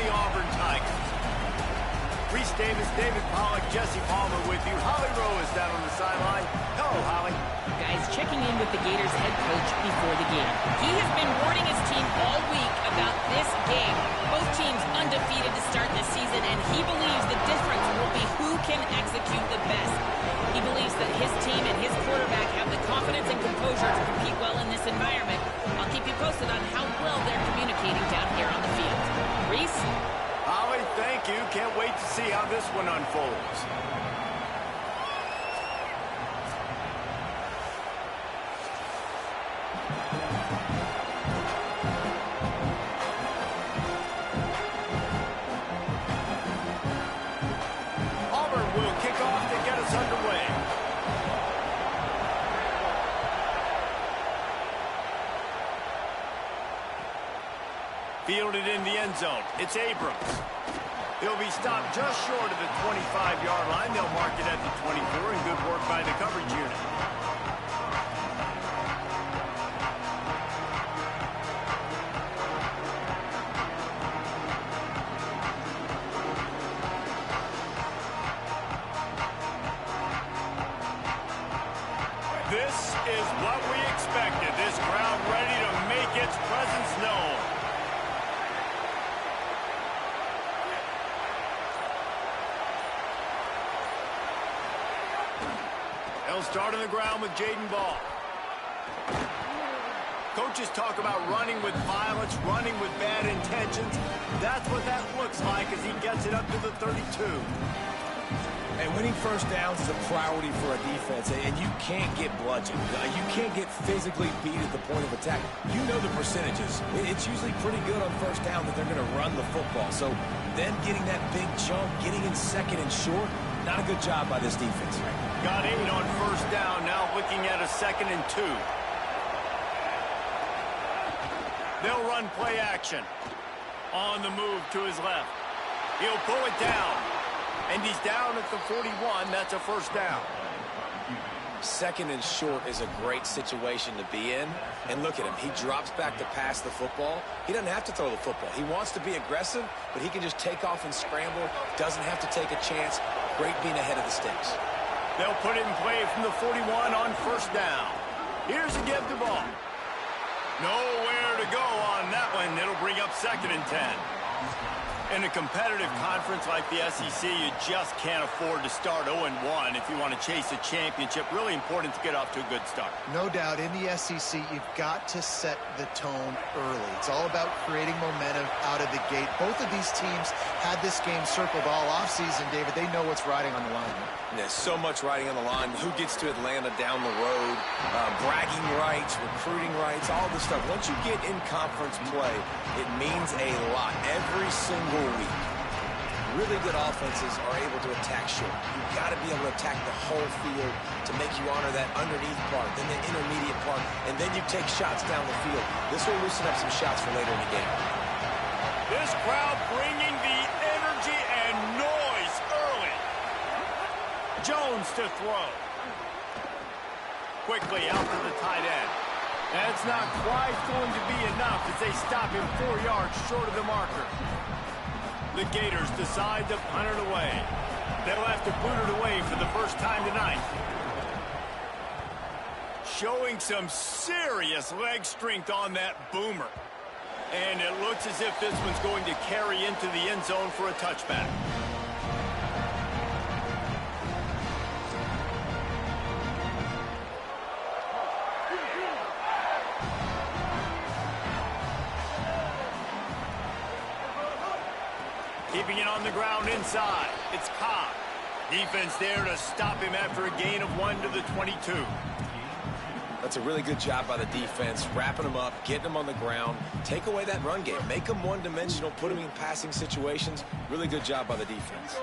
the Auburn Tigers. Reese Davis, David Pollack, Jesse Palmer with you. Holly Rowe is down on the sideline. Hello, Holly. Guys, checking in with the Gators head coach before the game. He has been warning his team all week about this game. Both teams undefeated to start this season, and he believes the difference will be who can execute the best. He believes that his team and his quarterback have the confidence and composure to compete well in this environment. I'll keep you posted on how well they're communicating down here on the field. Reese? Holly, thank you. Can't wait to see how this one unfolds. Auburn will kick off to get us underway. Fielded in the end zone. It's Abrams. He'll be stopped just short of the 25-yard line. They'll mark it at the 24, and good work by the coverage unit. This is what we expected. This crowd ready to make its presence known. They'll start on the ground with Jaden Ball. Coaches talk about running with violence, running with bad intentions. That's what that looks like as he gets it up to the 32. And winning first downs is a priority for a defense, and you can't get bludgeoned. You can't get physically beat at the point of attack. You know the percentages. It's usually pretty good on first down that they're going to run the football. So then getting that big chunk, getting in second and short, not a good job by this defense. Got 8 on first down, now looking at a 2nd and 2. They'll run play action. On the move to his left. He'll pull it down. And he's down at the 41. That's a first down. 2nd and short is a great situation to be in. And look at him. He drops back to pass the football. He doesn't have to throw the football. He wants to be aggressive, but he can just take off and scramble. Doesn't have to take a chance. Great being ahead of the sticks. They'll put it in play from the 41 on first down. Here's a give the ball. Nowhere to go on that one. It'll bring up 2nd and 10. In a competitive conference like the SEC, you just can't afford to start 0-1 if you want to chase a championship. Really important to get off to a good start. No doubt, in the SEC, you've got to set the tone early. It's all about creating momentum out of the gate. Both of these teams had this game circled all offseason, David. They know what's riding on the line. There's so much riding on the line. Who gets to Atlanta down the road, bragging rights, recruiting rights, all this stuff. Once you get in conference play, it means a lot every single week. Really good offenses are able to attack short. You've got to be able to attack the whole field to make you honor that underneath part, then the intermediate part, and then you take shots down the field. This will loosen up some shots for later in the game. This crowd bringing the energy and noise early. Jones to throw. Quickly out to the tight end. That's not quite going to be enough as they stop him 4 yards short of the marker. The Gators decide to punt it away. They'll have to boot it away for the first time tonight. Showing some serious leg strength on that boomer. And it looks as if this one's going to carry into the end zone for a touchback. Keeping it on the ground inside. It's Cobb. Defense there to stop him after a gain of 1 to the 22. That's a really good job by the defense, wrapping them up, getting them on the ground, take away that run game, make them one-dimensional, put them in passing situations. Really good job by the defense.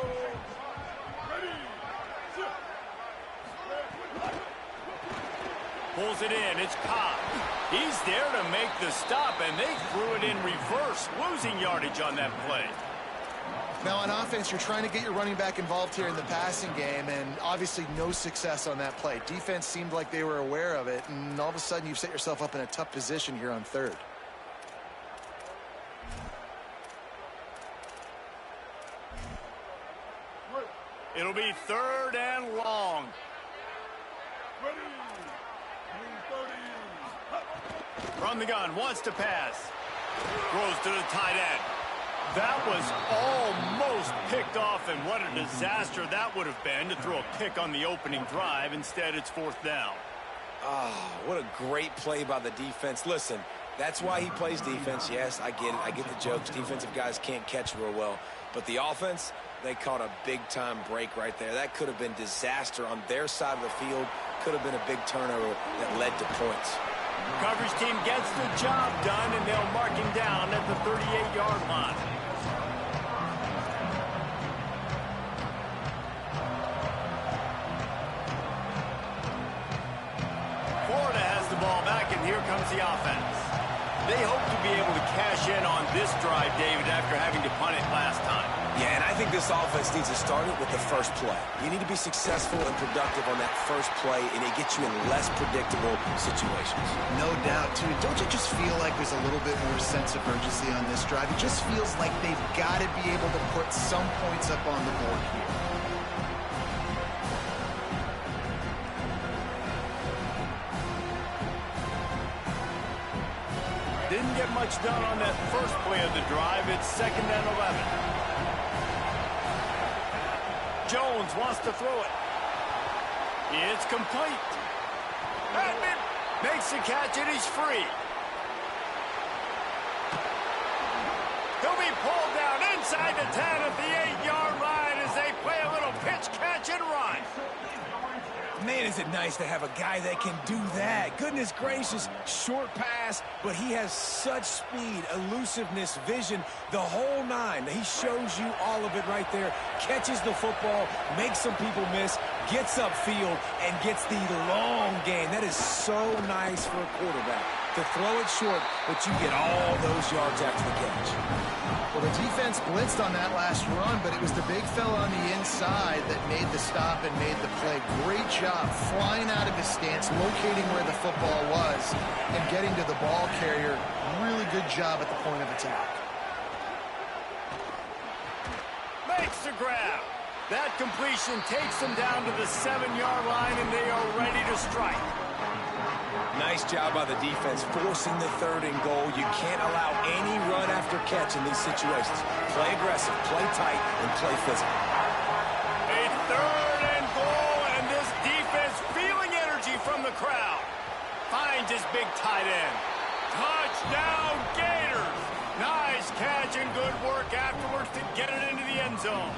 Pulls it in. It's Cobb. He's there to make the stop, and they threw it in reverse, losing yardage on that play. Now, on offense, you're trying to get your running back involved here in the passing game, and obviously no success on that play. Defense seemed like they were aware of it, and all of a sudden you've set yourself up in a tough position here on third. It'll be 3rd and long. From the gun, wants to pass. Throws to the tight end. That was almost picked off, and what a disaster that would have been to throw a pick on the opening drive. Instead, it's 4th down. Oh, what a great play by the defense. Listen, that's why he plays defense. Yes, I get it. I get the jokes. Defensive guys can't catch real well. But the offense, they caught a big-time break right there. That could have been disaster on their side of the field. Could have been a big turnover that led to points. Coverage team gets the job done, and they'll mark him down at the 38-yard line. Florida has the ball back, and here comes the offense. They hope to be able to cash in on this drive, David, after having to punt it last time. Yeah, and I think this offense needs to start it with the first play. You need to be successful and productive on that first play, and it gets you in less predictable situations. No doubt, too. Don't you just feel like there's a little bit more sense of urgency on this drive? It just feels like they've got to be able to put some points up on the board here. Didn't get much done on that first play of the drive. It's 2nd and 11. Jones wants to throw it. It's complete. Batman makes the catch, and he's free. He'll be pulled down inside the 10 at the 8-yard line as they play a little pitch, catch, and run. Man, is it nice to have a guy that can do that. Goodness gracious, short pass, but he has such speed, elusiveness, vision, the whole nine. He shows you all of it right there. Catches the football, makes some people miss, gets upfield, and gets the long game. That is so nice for a quarterback. To throw it short, but you get all those yards after the catch. Well, the defense blitzed on that last run, but it was the big fella on the inside that made the stop and made the play. Great job flying out of his stance, locating where the football was, and getting to the ball carrier. Really good job at the point of attack. Makes the grab. That completion takes them down to the 7-yard line, and they are ready to strike. Nice job by the defense, forcing the 3rd and goal. You can't allow any run after catch in these situations. Play aggressive, play tight, and play physical. A 3rd and goal, and this defense feeling energy from the crowd. Finds his big tight end. Touchdown, Gators! Nice catch and good work afterwards to get it into the end zone.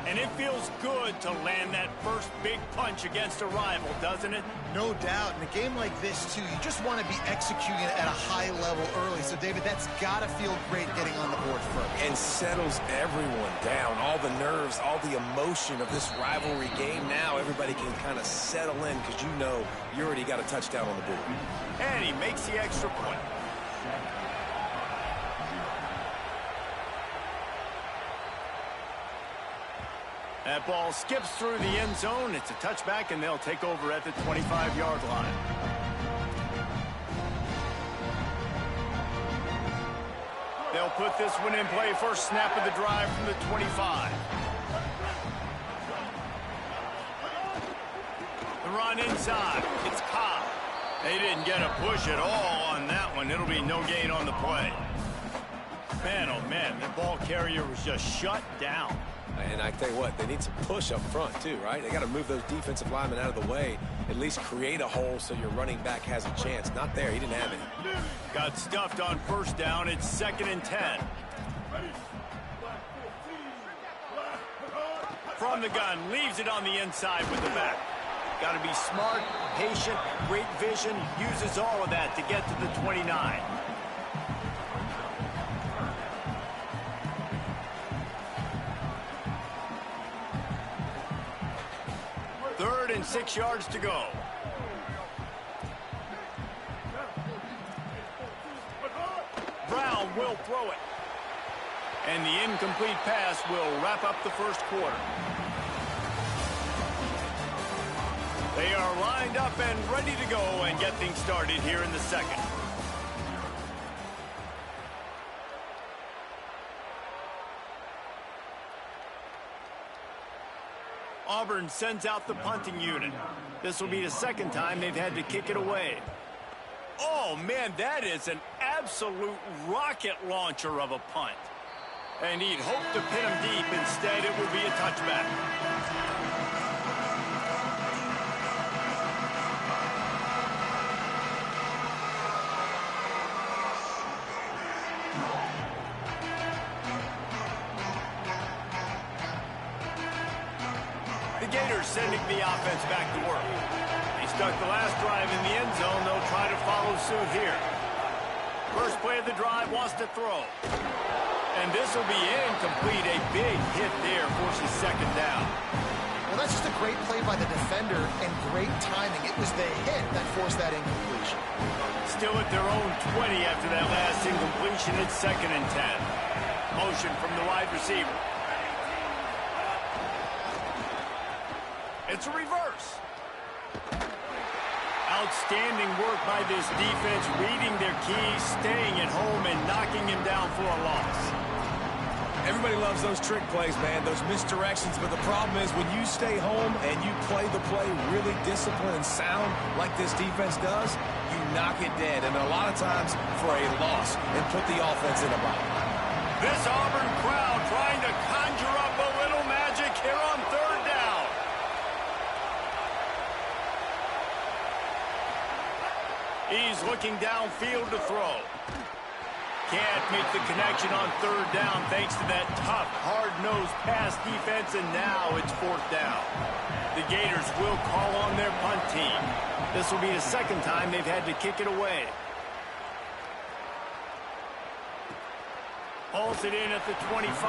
And it feels good to land that first big punch against a rival, doesn't it? No doubt. In a game like this, too, you just want to be executing it at a high level early. So, David, that's got to feel great getting on the board first. And settles everyone down. All the nerves, all the emotion of this rivalry game. Now everybody can kind of settle in because you know you already got a touchdown on the board. And he makes the extra point. That ball skips through the end zone. It's a touchback, and they'll take over at the 25-yard line. They'll put this one in play. First snap of the drive from the 25. The run inside. It's Cobb. They didn't get a push at all on that one. It'll be no gain on the play. Man, oh man, the ball carrier was just shut down. And I tell you what, they need some push up front too, right? They got to move those defensive linemen out of the way, at least create a hole so your running back has a chance. Not there. He didn't have any. Got stuffed on first down. It's 2nd and 10. From the gun, leaves it on the inside with the back. Got to be smart, patient, great vision. Uses all of that to get to the 29. 3rd and 6 yards to go. Brown will throw it. And the incomplete pass will wrap up the first quarter. They are lined up and ready to go and get things started here in the second. Auburn sends out the punting unit. This will be the second time they've had to kick it away. Oh, man, that is an absolute rocket launcher of a punt. And he'd hoped to pin him deep. Instead, it will be a touchback. The Gators sending the offense back to work. They stuck the last drive in the end zone. They'll try to follow suit here. First play of the drive, wants to throw. And this will be incomplete. A big hit there forces second down. Well, that's just a great play by the defender and great timing. It was the hit that forced that incompletion. Still at their own 20 after that last incompletion. It's 2nd and 10. Motion from the wide receiver. It's a reverse. Outstanding work by this defense, reading their keys, staying at home, and knocking him down for a loss. Everybody loves those trick plays, man, those misdirections, but the problem is when you stay home and you play the play really disciplined and sound like this defense does, you knock it dead, and a lot of times for a loss, and put the offense in a bind. This Auburn crowd trying to conjure up a little magic here on 3rd down. He's looking downfield to throw. Can't make the connection on 3rd down thanks to that tough, hard-nosed pass defense, and now it's 4th down. The Gators will call on their punt team. This will be the second time they've had to kick it away. Hauls it in at the 25.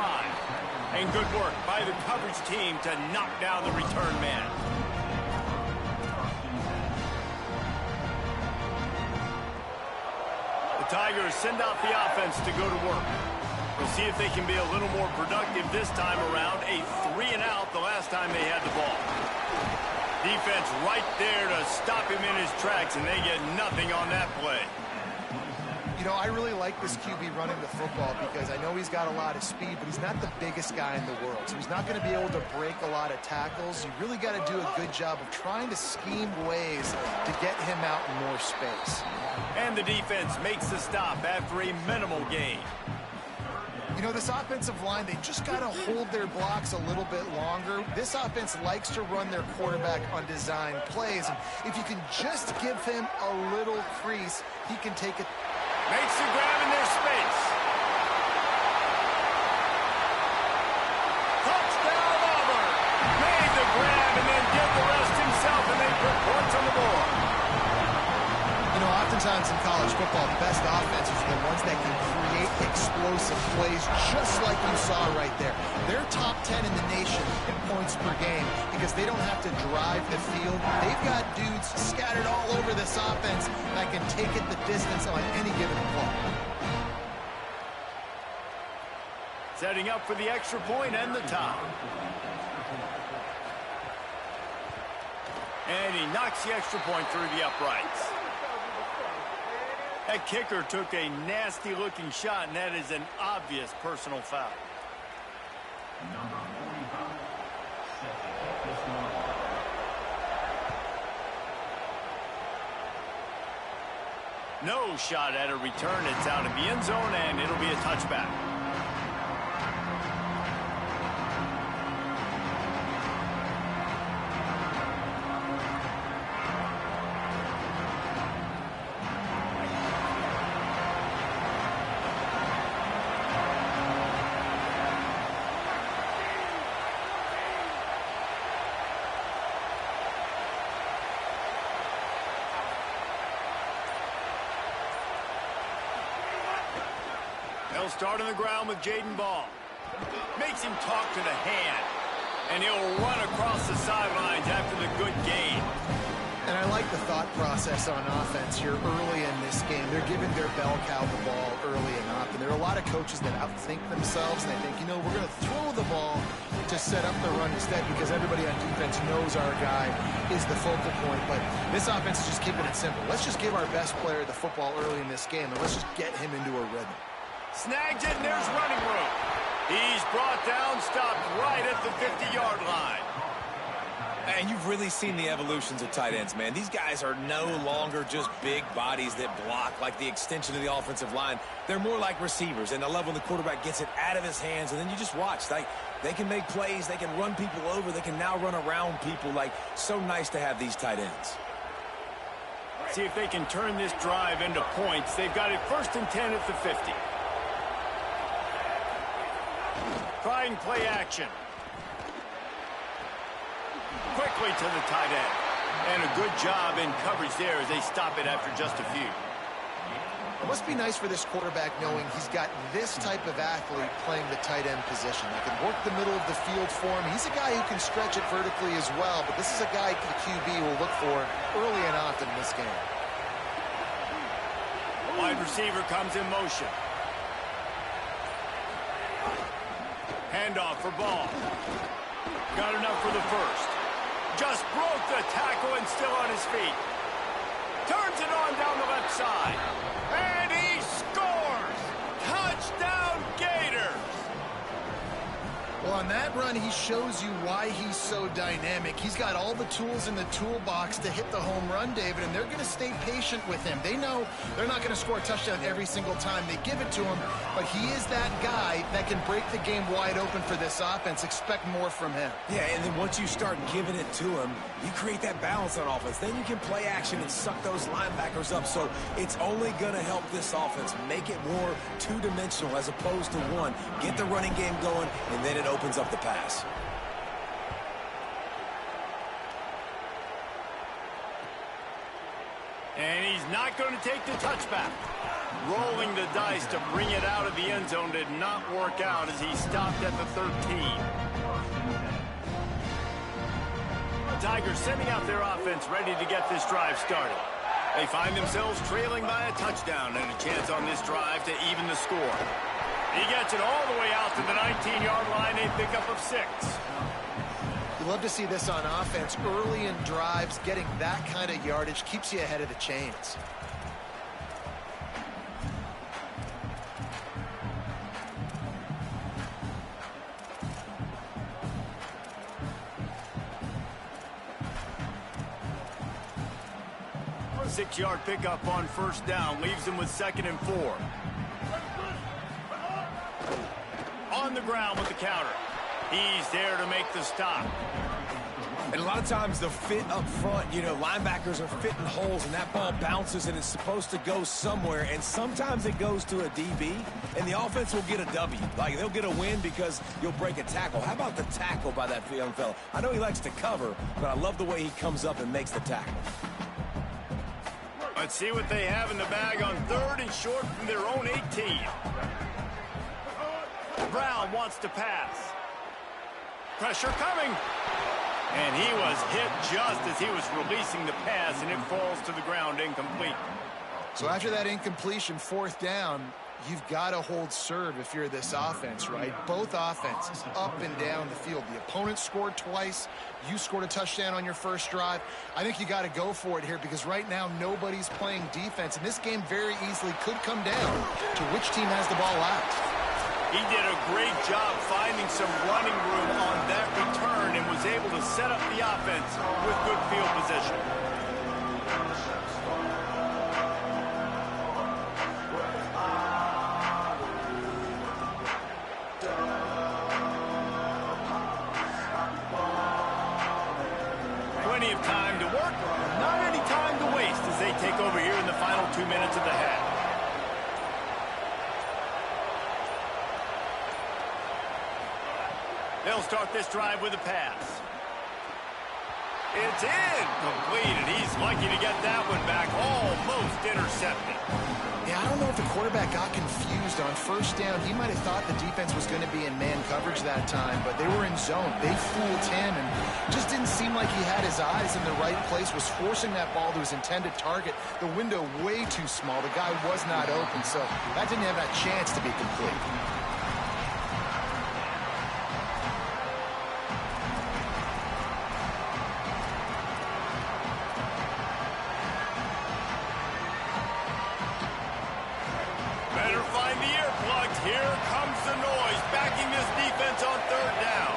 And good work by the coverage team to knock down the return man. Tigers send out the offense to go to work. We'll see if they can be a little more productive this time around. A 3-and-out the last time they had the ball. Defense right there to stop him in his tracks, and they get nothing on that play. You know, I really like this QB running the football because I know he's got a lot of speed, but he's not the biggest guy in the world. So he's not going to be able to break a lot of tackles. You really got to do a good job of trying to scheme ways to get him out in more space. And the defense makes the stop after a minimal gain. You know, this offensive line, they just got to hold their blocks a little bit longer. This offense likes to run their quarterback on design plays. And if you can just give him a little crease, he can take it. Makes the grab in their space. Touchdown, Auburn. Made the grab and then did the rest himself, and they put points on the board. You know, oftentimes in college football, the best offenses are the ones that can create explosive plays, just like you saw right there. They're top 10 in the nation in points per game because they don't have to drive the field. They've got dudes scattered all over this offense that can take it the distance on any given play. Setting up for the extra point and the tie. And he knocks the extra point through the uprights. That kicker took a nasty-looking shot, and that is an obvious personal foul. No shot at a return. It's out of the end zone, and it'll be a touchback. They'll start on the ground with Jaden Ball. Makes him talk to the hand. And he'll run across the sidelines after the good gain. And I like the thought process on offense here early in this game. They're giving their bell cow the ball early enough. And there are a lot of coaches that outthink themselves. And they think, you know, we're going to throw the ball to set up the run instead because everybody on defense knows our guy is the focal point. But this offense is just keeping it simple. Let's just give our best player the football early in this game, and let's just get him into a rhythm. Snags it, and there's running room. He's brought down, stopped right at the 50-yard line. And you've really seen the evolutions of tight ends, man. These guys are no longer just big bodies that block like the extension of the offensive line. They're more like receivers, and I love when the quarterback gets it out of his hands, and then you just watch. Like, they can make plays. They can run people over. They can now run around people. Like, so nice to have these tight ends. See if they can turn this drive into points. They've got it 1st and 10 at the 50. Trying play action. Quickly to the tight end. And a good job in coverage there as they stop it after just a few. It must be nice for this quarterback knowing he's got this type of athlete playing the tight end position. That can work the middle of the field for him. He's a guy who can stretch it vertically as well, but this is a guy the QB will look for early and often in this game. Wide receiver comes in motion. Handoff for Ball. Got enough for the first. Just broke the tackle and still on his feet. Turns it on down the left side. And he scores! Touchdown Gators! Well, on that run, he shows you why he's so dynamic. He's got all the tools in the toolbox to hit the home run, David, and they're going to stay patient with him. They know they're not going to score a touchdown every single time they give it to him, but he is that guy that can break the game wide open for this offense. Expect more from him. Yeah, and then once you start giving it to him, you create that balance on offense. Then you can play action and suck those linebackers up, so it's only going to help this offense make it more two-dimensional as opposed to one. Get the running game going, and then it opens up the pass. And he's not going to take the touchback. Rolling the dice to bring it out of the end zone did not work out as he stopped at the 13. The Tigers sending out their offense ready to get this drive started. They find themselves trailing by a touchdown and a chance on this drive to even the score. He gets it all the way out to the 19-yard line, a pickup of 6. You love to see this on offense. Early in drives, getting that kind of yardage keeps you ahead of the chains. A 6-yard pickup on 1st down leaves him with 2nd and 4. On the ground with the counter. He's there to make the stop. And a lot of times the fit up front, you know, linebackers are fitting holes and that ball bounces and it's supposed to go somewhere, and sometimes it goes to a DB and the offense will get a W. Like, they'll get a win because you'll break a tackle. How about the tackle by that young fella? I know he likes to cover, but I love the way he comes up and makes the tackle. Let's see what they have in the bag on 3rd and short from their own 18. Brown wants to pass. Pressure coming. And he was hit just as he was releasing the pass, and it falls to the ground incomplete. So after that incompletion, 4th down, you've got to hold serve if you're this offense, right? Both offenses up and down the field. The opponent scored twice. You scored a touchdown on your first drive. I think you got to go for it here because right now nobody's playing defense, and this game very easily could come down to which team has the ball last. He did a great job finding some running room on that return and was able to set up the offense with good field position. Plenty of time to work, not any time to waste as they take over here in the final 2 minutes of the half. They'll start this drive with a pass. It's incomplete, and he's lucky to get that one back, almost intercepted. Yeah, I don't know if the quarterback got confused on 1st down. He might have thought the defense was going to be in man coverage that time, but they were in zone. They fooled him, and just didn't seem like he had his eyes in the right place, was forcing that ball to his intended target. The window way too small. The guy was not open, so that didn't have that chance to be complete. Here comes the noise, backing this defense on 3rd down.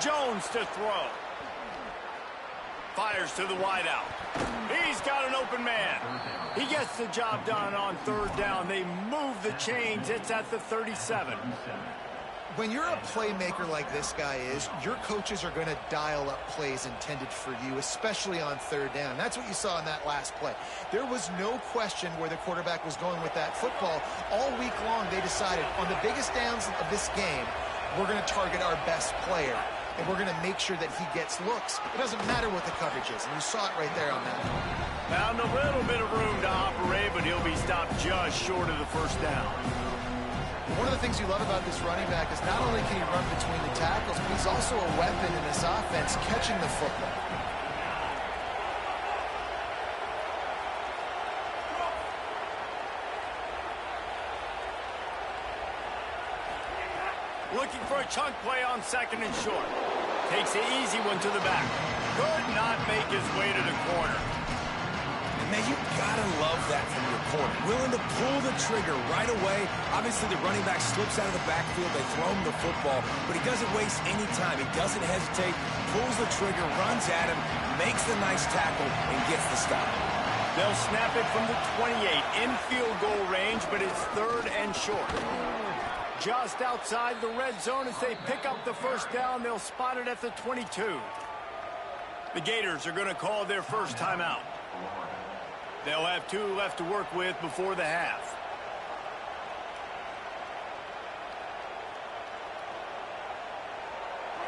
Jones to throw. Fires to the wideout. He's got an open man. He gets the job done on third down. They move the chains. It's at the 37. When you're a playmaker like this guy is, your coaches are going to dial up plays intended for you, especially on third down. That's what you saw in that last play. There was no question where the quarterback was going with that football. All week long, they decided on the biggest downs of this game, we're going to target our best player, and we're going to make sure that he gets looks. It doesn't matter what the coverage is, and you saw it right there on that. Found a little bit of room to operate, but he'll be stopped just short of the first down. One of the things you love about this running back is not only can he run between the tackles, but he's also a weapon in this offense, catching the football. Looking for a chunk play on second and short. Takes the easy one to the back. Could not make his way to the corner. Man, you gotta love that from your corner. Willing to pull the trigger right away. Obviously, the running back slips out of the backfield. They throw him the football, but he doesn't waste any time. He doesn't hesitate, pulls the trigger, runs at him, makes the nice tackle, and gets the stop. They'll snap it from the 28 in field goal range, but it's third and short. Just outside the red zone as they pick up the first down. They'll spot it at the 22. The Gators are going to call their first timeout. They'll have 2 left to work with before the half.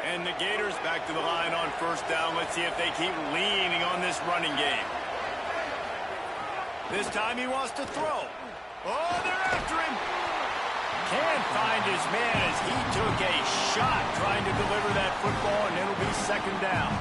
And the Gators back to the line on first down. Let's see if they keep leaning on this running game. This time he wants to throw. Oh, they're after him. Can't find his man as he took a shot trying to deliver that football, and it'll be second down.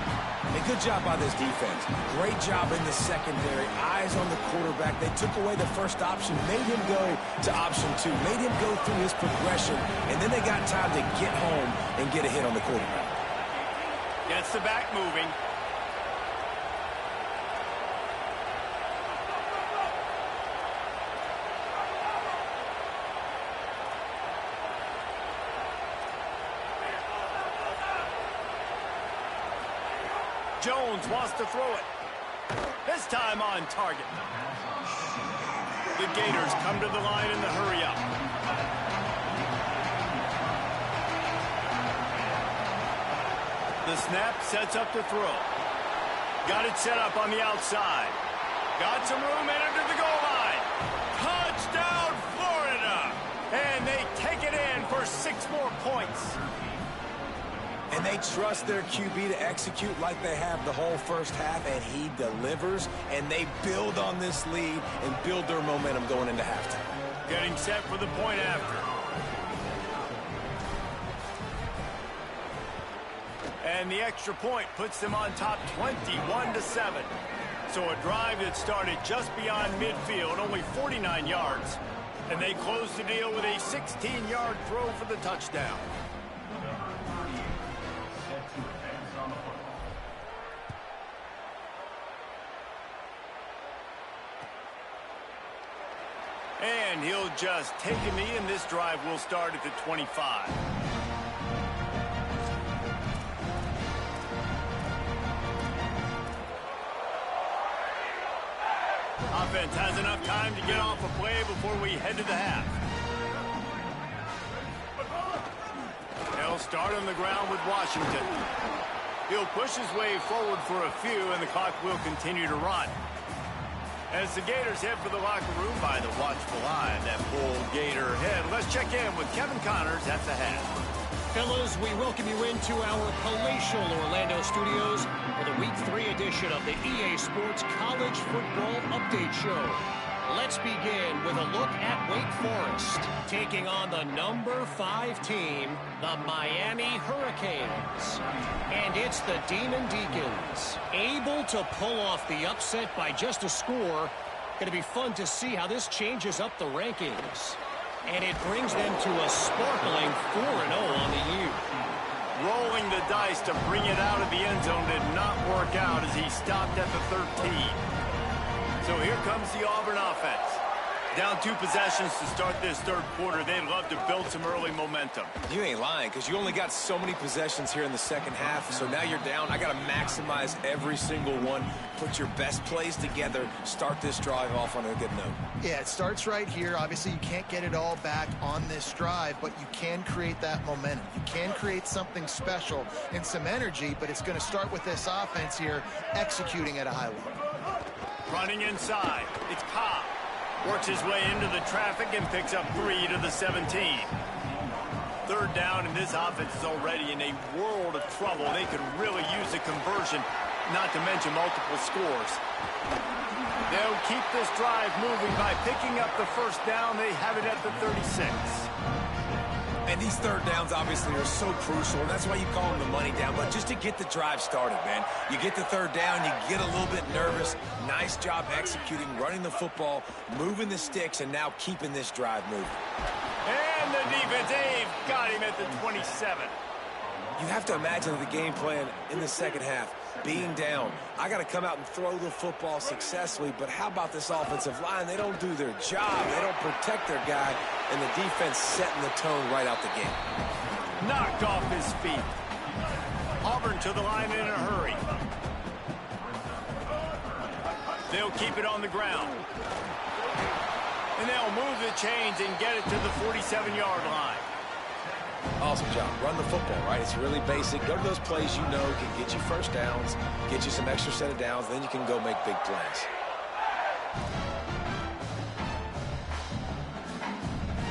A good job by this defense. Great job in the secondary. Eyes on the quarterback. They took away the first option, made him go to option 2, made him go through his progression, and then they got time to get home and get a hit on the quarterback. Gets the back moving. Jones wants to throw it. This time on target. The Gators come to the line in the hurry up. The snap sets up to throw. Got it set up on the outside. Got some room and into the goal line. Touchdown, Florida! And they take it in for 6 more points. And they trust their QB to execute like they have the whole first half, and he delivers, and they build on this lead and build their momentum going into halftime. Getting set for the point after. And the extra point puts them on top 21-7. So a drive that started just beyond midfield, only 49 yards. And they close the deal with a 16-yard throw for the touchdown. And he'll just take a knee, and this drive will start at the 25. Offense has enough time to get off a play before we head to the half. They'll start on the ground with Washington. He'll push his way forward for a few, and the clock will continue to run. As the Gators head for the locker room by the watchful eye of that bull Gator head, let's check in with Kevin Connors at the half. Fellas, we welcome you into our palatial Orlando studios for the Week 3 edition of the EA Sports College Football Update Show. Let's begin with a look at Wake Forest, taking on the number 5 team, the Miami Hurricanes. And it's the Demon Deacons, able to pull off the upset by just a score. Going to be fun to see how this changes up the rankings. And it brings them to a sparkling 4-0 on the year. Rolling the dice to bring it out of the end zone did not work out as he stopped at the 13. So here comes the Auburn offense. Down 2 possessions to start this third quarter. They'd love to build some early momentum. You ain't lying, because you only got so many possessions here in the second half, so now you're down. I got to maximize every single one, put your best plays together, start this drive off on a good note. Yeah, it starts right here. Obviously, you can't get it all back on this drive, but you can create that momentum. You can create something special and some energy, but it's going to start with this offense here executing at a high level. Running inside. It's Cobb. Works his way into the traffic and picks up 3 to the 17. Third down, and this offense is already in a world of trouble. They could really use a conversion, not to mention multiple scores. They'll keep this drive moving by picking up the first down. They have it at the 36. And these third downs obviously are so crucial, and that's why you call them the money down. But just to get the drive started, man, you get the third down, you get a little bit nervous. Nice job executing, running the football, moving the sticks, and now keeping this drive moving. And the defense, they've got him at the 27. You have to imagine the game plan in the second half. Being down, I got to come out and throw the football successfully, but how about this offensive line? They don't do their job. They don't protect their guy, and the defense setting the tone right out the gate. Knocked off his feet. Auburn to the line in a hurry. They'll keep it on the ground. And they'll move the chains and get it to the 47-yard line. Awesome job. Run the football, right? It's really basic. Go to those plays you know can get you first downs, get you some extra set of downs, then you can go make big plays.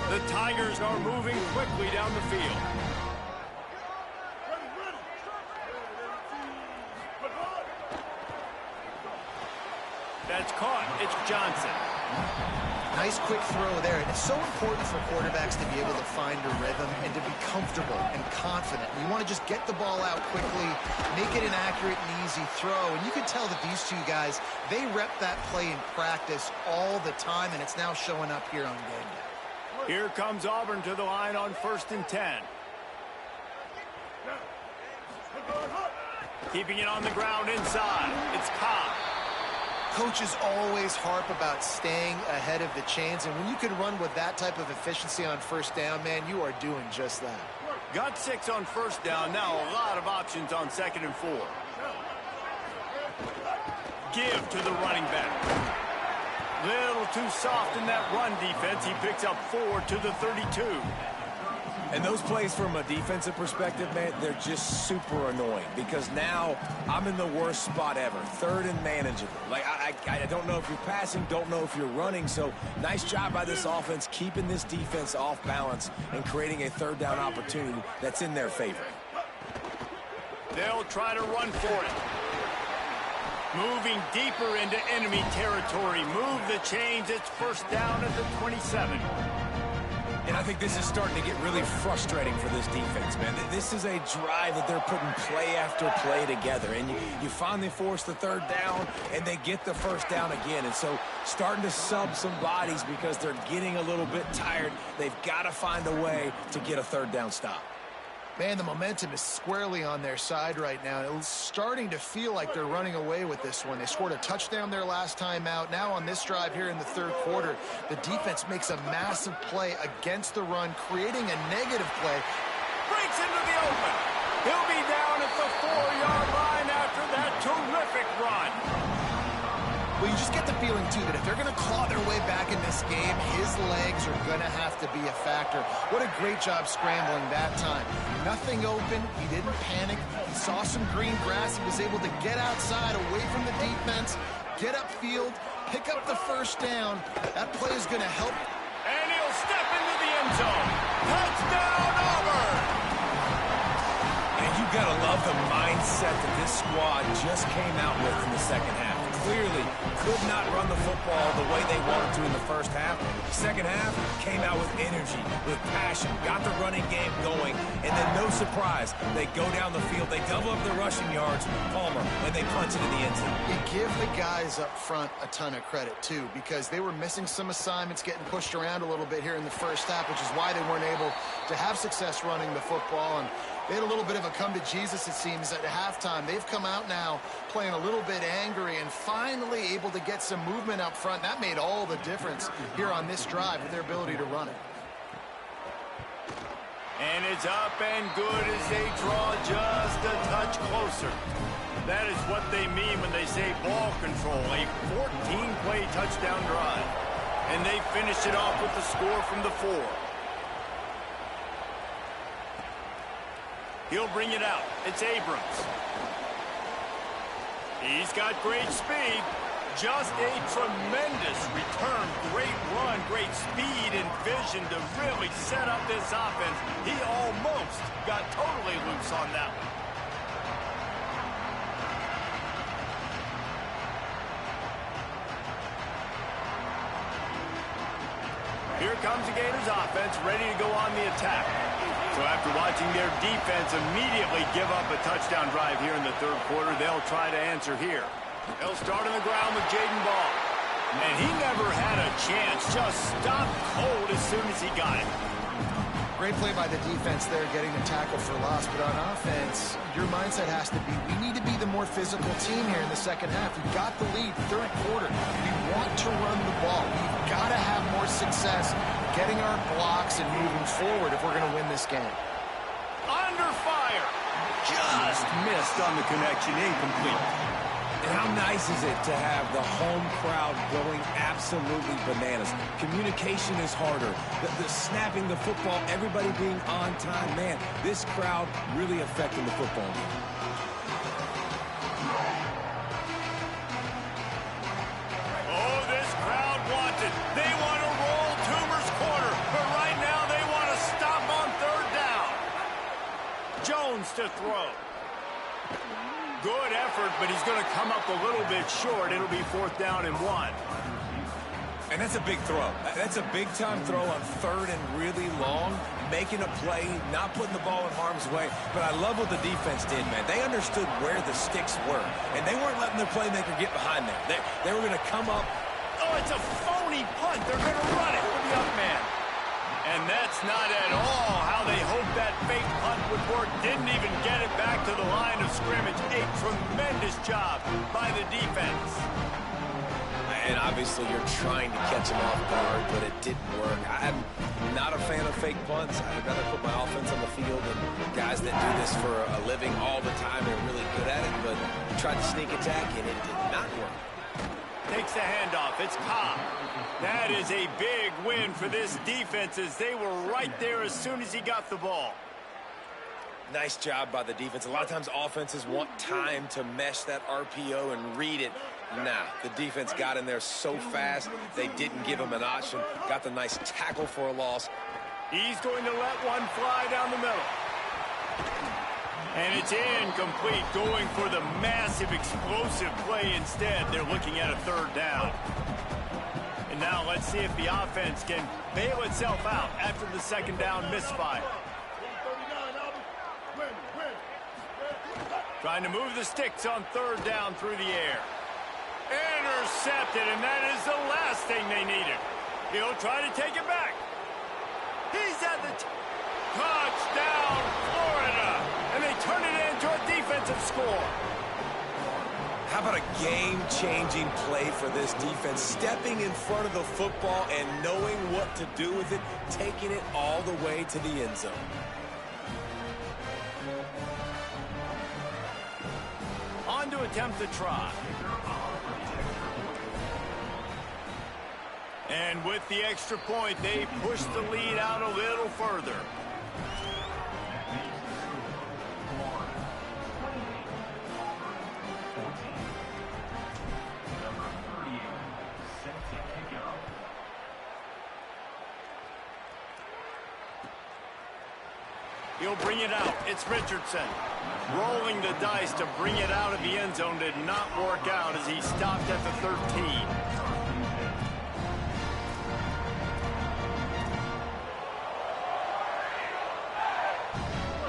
The Tigers are moving quickly down the field. That's caught. It's Johnson. Nice quick throw there. And it's so important for quarterbacks to be able to find a rhythm and to be comfortable and confident. You want to just get the ball out quickly, make it an accurate and easy throw. And you can tell that these two guys, they rep that play in practice all the time, and it's now showing up here on game day. Here comes Auburn to the line on 1st and 10. Keeping it on the ground inside. It's Cobb. Coaches always harp about staying ahead of the chains, and when you can run with that type of efficiency on first down, man, you are doing just that. Got 6 on first down. Now a lot of options on 2nd and 4. Give to the running back. Little too soft in that run defense. He picks up 4 to the 32. And those plays from a defensive perspective, man, they're just super annoying because now I'm in the worst spot ever. 3rd and manageable. Like, I don't know if you're passing, don't know if you're running. So nice job by this offense keeping this defense off balance and creating a 3rd down opportunity that's in their favor. They'll try to run for it. Moving deeper into enemy territory. Move the chains. It's first down at the 27. And I think this is starting to get really frustrating for this defense, man. This is a drive that they're putting play after play together. And you finally force the 3rd down, and they get the first down again. And so starting to sub some bodies because they're getting a little bit tired. They've got to find a way to get a 3rd down stop. Man, the momentum is squarely on their side right now. It's starting to feel like they're running away with this one. They scored a touchdown their last time out. Now on this drive here in the 3rd quarter, the defense makes a massive play against the run, creating a negative play. Breaks into the open. He'll be down at the 4-yard line after that terrific run. Well, you just get the feeling, too, that if they're going to claw their way back in this game, his legs are going to have to be a factor. What a great job scrambling that time. Nothing open. He didn't panic. He saw some green grass. He was able to get outside, away from the defense, get upfield, pick up the first down. That play is going to help. And he'll step into the end zone. Touchdown, Auburn! And you got to love the mindset that this squad just came out with in the second half. Clearly could not run the football the way they wanted to in the first half. Second half came out with energy, with passion, got the running game going, and then no surprise, they go down the field, they double up their rushing yards, Palmer, and they punch it in the end zone. You give the guys up front a ton of credit, too, because they were missing some assignments, getting pushed around a little bit here in the first half, which is why they weren't able to have success running the football. And They had a little bit of a come to Jesus, it seems, at halftime. They've come out now playing a little bit angry and finally able to get some movement up front. That made all the difference here on this drive with their ability to run it. And it's up and good as they draw just a touch closer. That is what they mean when they say ball control, a 14-play touchdown drive. And they finish it off with the score from the 4. He'll bring it out. It's Abrams. He's got great speed. Just a tremendous return. Great run, great speed and vision to really set up this offense. He almost got totally loose on that one. Here comes the Gators offense, ready to go on the attack. So after watching their defense immediately give up a touchdown drive here in the third quarter, they'll try to answer here. They'll start on the ground with Jaden Ball. And he never had a chance, just stopped cold as soon as he got it. Great play by the defense there, getting the tackle for loss. But on offense, your mindset has to be, we need to be the more physical team here in the second half. We've got the lead, third quarter. We want to run the ball. We've got to have more success getting our blocks and moving forward if we're going to win this game. Under fire. Just missed on the connection, incomplete. And how nice is it to have the home crowd going absolutely bananas? Communication is harder. The snapping the football, everybody being on time. Man, this crowd really affecting the football game. Oh, this crowd wants it. They want to roll Toomer's corner. But right now they want to stop on third down. Jones to throw. Good effort, but he's going to come up a little bit short. It'll be 4th down and 1. And that's a big throw. That's a big-time throw on third and really long, making a play, not putting the ball in harm's way. But I love what the defense did, man. They understood where the sticks were, and they weren't letting their playmaker get behind them. They were going to come up. Oh, it's a phony punt. They're going to run it with the up man. And that's not at all how they hoped that fake punt would work. Didn't even get it back to the line of scrimmage. A tremendous job by the defense. And obviously you're trying to catch him off guard, but it didn't work. I'm not a fan of fake punts. I'd rather put my offense on the field and guys that do this for a living all the time are really good at it, but tried to sneak attack and it did not work. Takes the handoff. It's Cobb. That is a big win for this defense as they were right there as soon as he got the ball. Nice job by the defense. A lot of times offenses want time to mesh that RPO and read it. Nah, the defense got in there so fast, they didn't give him an option. Got the nice tackle for a loss. He's going to let one fly down the middle. And it's incomplete, going for the massive explosive play instead. They're looking at a 3rd down. And now let's see if the offense can bail itself out after the 2nd down misfire. Trying to move the sticks on 3rd down through the air. Intercepted, and that is the last thing they needed. He'll try to take it back. He's at the touchdown, Florida. And they turn it into a defensive score. How about a game-changing play for this defense? Stepping in front of the football and knowing what to do with it, taking it all the way to the end zone. On to attempt the try. And with the extra point, they push the lead out a little further. He'll bring it out. It's Richardson. Rolling the dice to bring it out of the end zone did not work out as he stopped at the 13.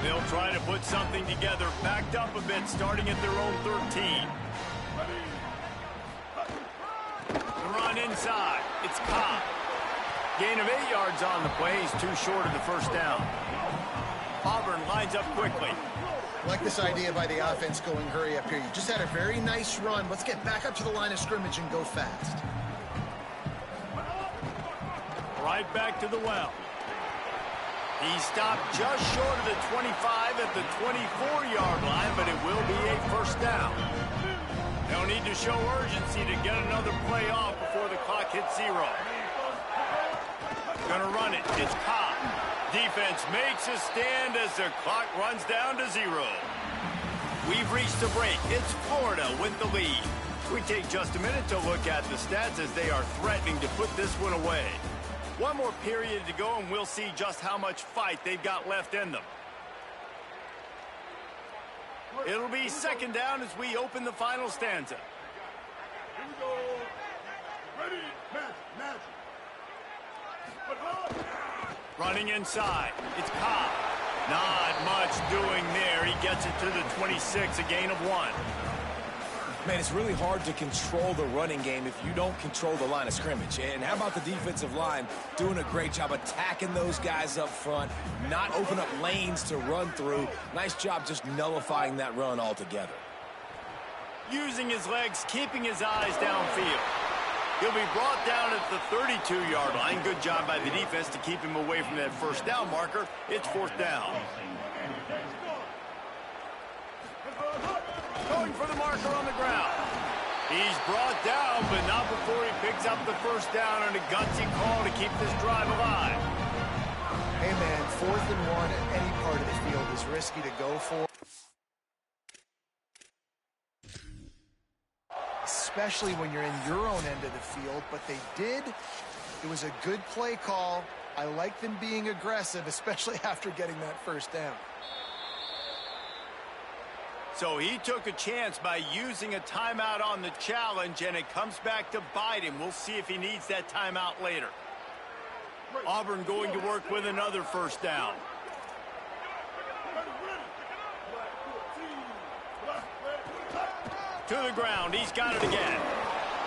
They'll try to put something together, backed up a bit, starting at their own 13. The run inside. It's Cobb. Gain of 8 yards on the play. He's too short of the 1st down. Auburn lines up quickly. I like this idea by the offense going hurry up here. You just had a very nice run. Let's get back up to the line of scrimmage and go fast. Right back to the well. He stopped just short of the 25 at the 24-yard line, but it will be a first down. They'll need to show urgency to get another play off before the clock hits 0. Gonna run it. It's Cobb. Defense makes a stand as the clock runs down to 0. We've reached the break. It's Florida with the lead. We take just a minute to look at the stats as they are threatening to put this one away. One more period to go, and we'll see just how much fight they've got left in them. It'll be second down as we open the final stanza. Here we go. Ready, match. Running inside. It's Cobb. Not much doing there. He gets it to the 26, a gain of 1. Man, it's really hard to control the running game if you don't control the line of scrimmage. And how about the defensive line doing a great job attacking those guys up front, not open up lanes to run through. Nice job just nullifying that run altogether. Using his legs, keeping his eyes downfield. He'll be brought down at the 32-yard line. Good job by the defense to keep him away from that first down marker. It's fourth down. Going for the marker on the ground. He's brought down, but not before he picks up the first down and a gutsy call to keep this drive alive. Hey, man, 4th and 1 at any part of the field is risky to go for. Especially when you're in your own end of the field, but they did. It was a good play call. I like them being aggressive, especially after getting that first down. So he took a chance by using a timeout on the challenge, and it comes back to bite him. We'll see if he needs that timeout later. Auburn going to work with another first down. To the ground. He's got it again.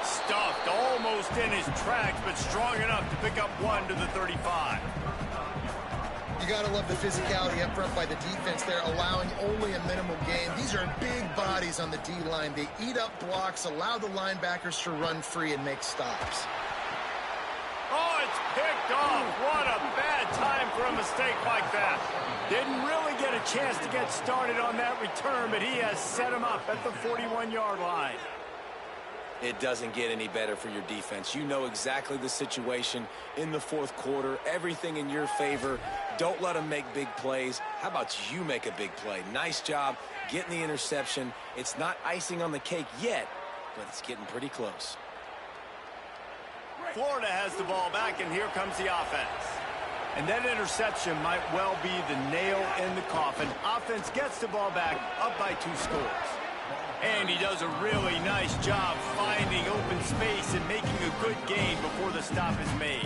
Stuffed almost in his tracks, but strong enough to pick up 1 to the 35. You got to love the physicality up front by the defense there, allowing only a minimal gain. These are big bodies on the D-line. They eat up blocks, allow the linebackers to run free and make stops. Oh, it's picked off. What a bad time for a mistake like that. Didn't really get a chance to get started on that return, but he has set him up at the 41-yard line. It doesn't get any better for your defense. You know exactly the situation in the fourth quarter. Everything in your favor. Don't let them make big plays. How about you make a big play? Nice job getting the interception. It's not icing on the cake yet, but it's getting pretty close. Florida has the ball back, and here comes the offense. And that interception might well be the nail in the coffin. Offense gets the ball back, up by 2 scores. And he does a really nice job finding open space and making a good gain before the stop is made.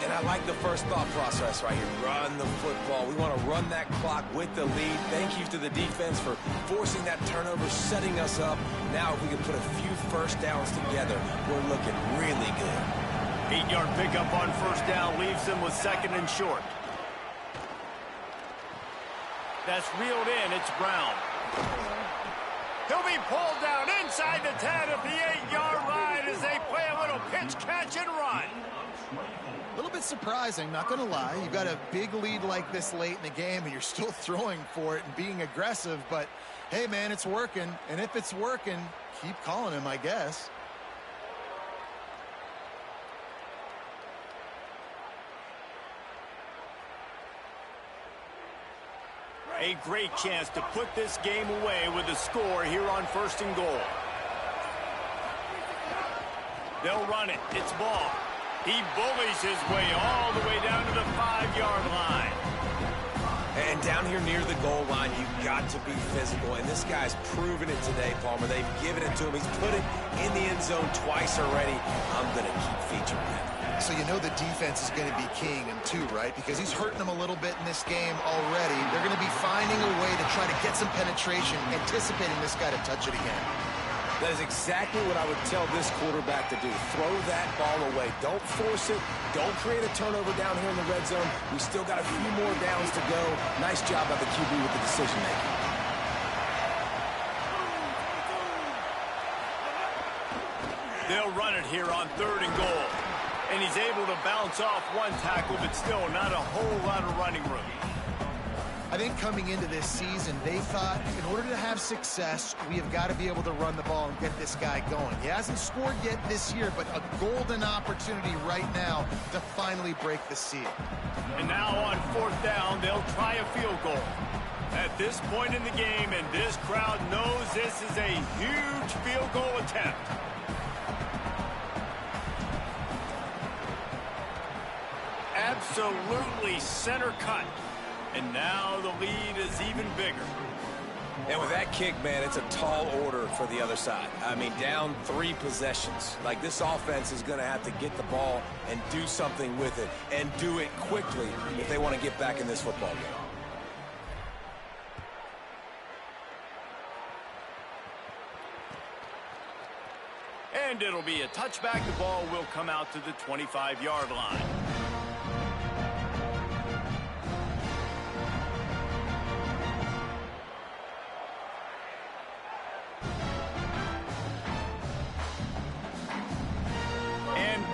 And I like the first thought process right here. Run the football. We want to run that clock with the lead. Thank you to the defense for forcing that turnover, setting us up. Now if we can put a few first downs together, we're looking really good. 8-yard pickup on first down leaves them with 2nd and short. That's reeled in. It's Brown. He'll be pulled down inside the 10 at the 8-yard line as they play a little pitch, catch, and run. A little bit surprising, not going to lie. You've got a big lead like this late in the game, and you're still throwing for it and being aggressive. But, hey, man, it's working. And if it's working, keep calling him, I guess. A great chance to put this game away with a score here on 1st and goal. They'll run it. It's Ball. He bullies his way all the way down to the 5-yard line. And down here near the goal line, you've got to be physical. And this guy's proven it today, Palmer. They've given it to him. He's put it in the end zone twice already. I'm going to keep featuring him. So you know the defense is going to be keying him too, right? Because he's hurting them a little bit in this game already. They're going to be finding a way to try to get some penetration, anticipating this guy to touch it again. That is exactly what I would tell this quarterback to do. Throw that ball away. Don't force it. Don't create a turnover down here in the red zone. We still got a few more downs to go. Nice job by the QB with the decision-making. They'll run it here on 3rd and goal. And he's able to bounce off one tackle, but still not a whole lot of running room. I think coming into this season, they thought in order to have success, we have got to be able to run the ball and get this guy going. He hasn't scored yet this year, but a golden opportunity right now to finally break the seal. And now on 4th down, they'll try a field goal. At this point in the game, and this crowd knows this is a huge field goal attempt. Absolutely center cut. And now the lead is even bigger. And with that kick, man, it's a tall order for the other side. I mean, down 3 possessions. Like, this offense is going to have to get the ball and do something with it, and do it quickly if they want to get back in this football game. And it'll be a touchback. The ball will come out to the 25-yard line.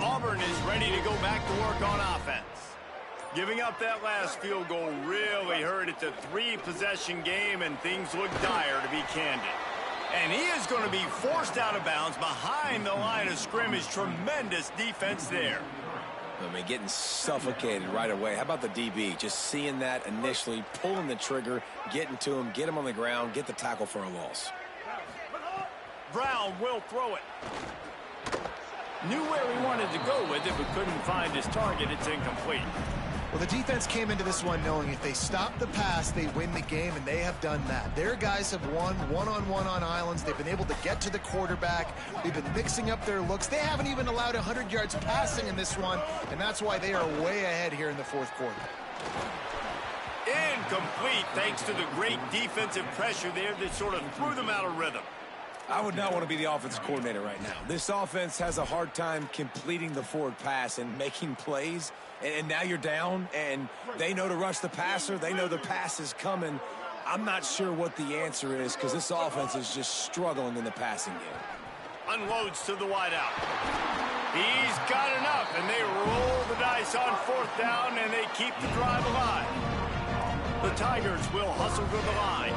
Auburn is ready to go back to work on offense. Giving up that last field goal really hurt. It's a 3-possession game, and things look dire, to be candid. And he is going to be forced out of bounds behind the line of scrimmage. Tremendous defense there. I mean, getting suffocated right away. How about the DB? Just seeing that initially, pulling the trigger, getting to him, get him on the ground, get the tackle for a loss. Brown will throw it. Knew where he wanted to go with it, but couldn't find his target. It's incomplete. Well, the defense came into this one knowing if they stop the pass, they win the game, and they have done that. Their guys have won one-on-one on islands. They've been able to get to the quarterback. They've been mixing up their looks. They haven't even allowed 100 yards passing in this one, and that's why they are way ahead here in the 4th quarter. Incomplete, thanks to the great defensive pressure there that sort of threw them out of rhythm. I would not want to be the offensive coordinator right now. This offense has a hard time completing the forward pass and making plays. And now you're down, and they know to rush the passer. They know the pass is coming. I'm not sure what the answer is because this offense is just struggling in the passing game. Unloads to the wideout. He's got enough, and they roll the dice on 4th down, and they keep the drive alive. The Tigers will hustle to the line.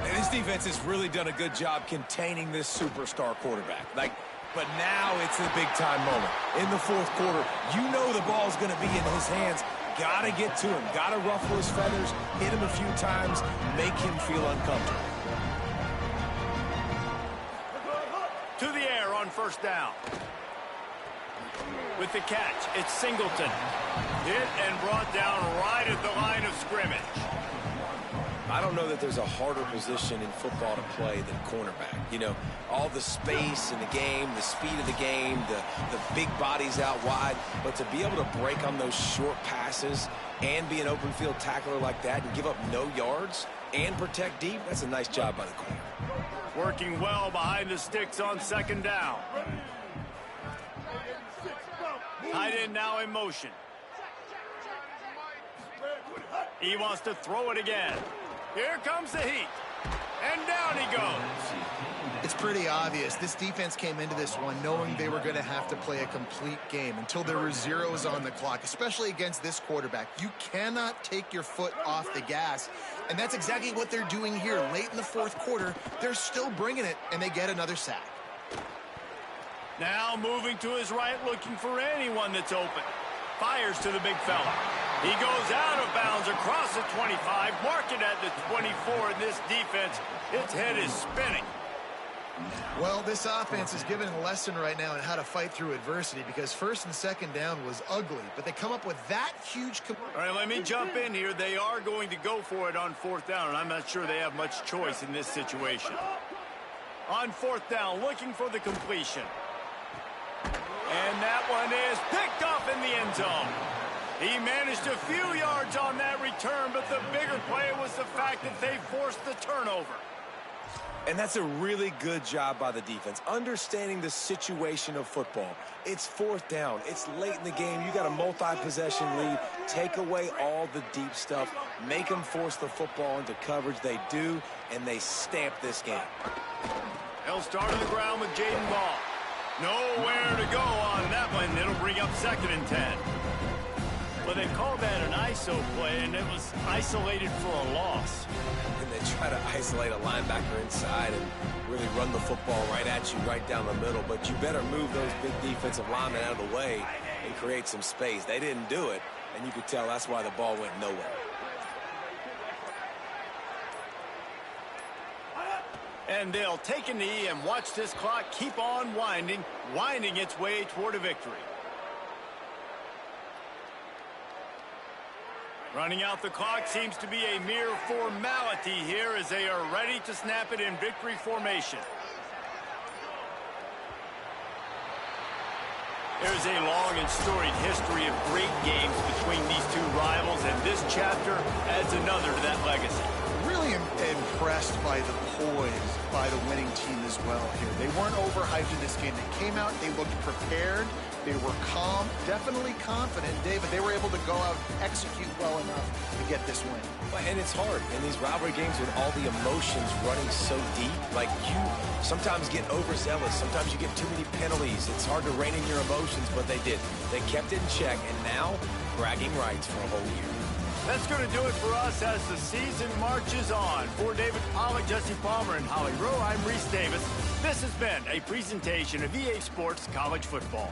And this defense has really done a good job containing this superstar quarterback. But now it's the big-time moment. In the 4th quarter, you know the ball's going to be in his hands. Got to get to him. Got to ruffle his feathers, hit him a few times, make him feel uncomfortable. To the air on 1st down. With the catch, it's Singleton. Hit and brought down right at the line of scrimmage. I don't know that there's a harder position in football to play than cornerback. You know, all the space in the game, the speed of the game, the big bodies out wide. But to be able to break on those short passes and be an open field tackler like that and give up no yards and protect deep, that's a nice job by the corner. Working well behind the sticks on 2nd down. Tight end now in motion. He wants to throw it again. Here comes the heat. And down he goes. It's pretty obvious. This defense came into this one knowing they were going to have to play a complete game until there were zeros on the clock, especially against this quarterback. You cannot take your foot off the gas, and that's exactly what they're doing here. Late in the 4th quarter, they're still bringing it, and they get another sack. Now moving to his right, looking for anyone that's open. Fires to the big fella. He goes out of bounds across the 25, marking at the 24, and this defense, its head is spinning. Well, this offense is given a lesson right now on how to fight through adversity because 1st and 2nd down was ugly, but they come up with that huge... All right, let me jump in here. They are going to go for it on 4th down, and I'm not sure they have much choice in this situation. On 4th down, looking for the completion. And that one is picked off in the end zone. He managed a few yards on that return, but the bigger play was the fact that they forced the turnover. And that's a really good job by the defense, understanding the situation of football. It's fourth down. It's late in the game. You got a multi-possession lead. Take away all the deep stuff. Make them force the football into coverage. They do, and they stamp this game. They'll start on the ground with Jaden Ball. Nowhere to go on that one. It'll bring up 2nd and 10. Well, they called that an ISO play, and it was isolated for a loss. And they try to isolate a linebacker inside and really run the football right at you, right down the middle. But you better move those big defensive linemen out of the way and create some space. They didn't do it, and you could tell that's why the ball went nowhere. And they'll take a knee and watch this clock keep on winding its way toward a victory. Running out the clock seems to be a mere formality here as they are ready to snap it in victory formation. There's a long and storied history of great games between these two rivals, and this chapter adds another to that legacy. Really impressed by the poise by the winning team as well here. They weren't overhyped in this game. They came out, they looked prepared, they were calm, definitely confident. David, they were able to go out and execute well enough to get this win. And it's hard in these rivalry games with all the emotions running so deep. Like, you sometimes get overzealous. Sometimes you get too many penalties. It's hard to rein in your emotions, but they did. They kept it in check, and now bragging rights for a whole year. That's going to do it for us as the season marches on. For David Pollack, Jesse Palmer, and Holly Rowe, I'm Reese Davis. This has been a presentation of EA Sports College Football.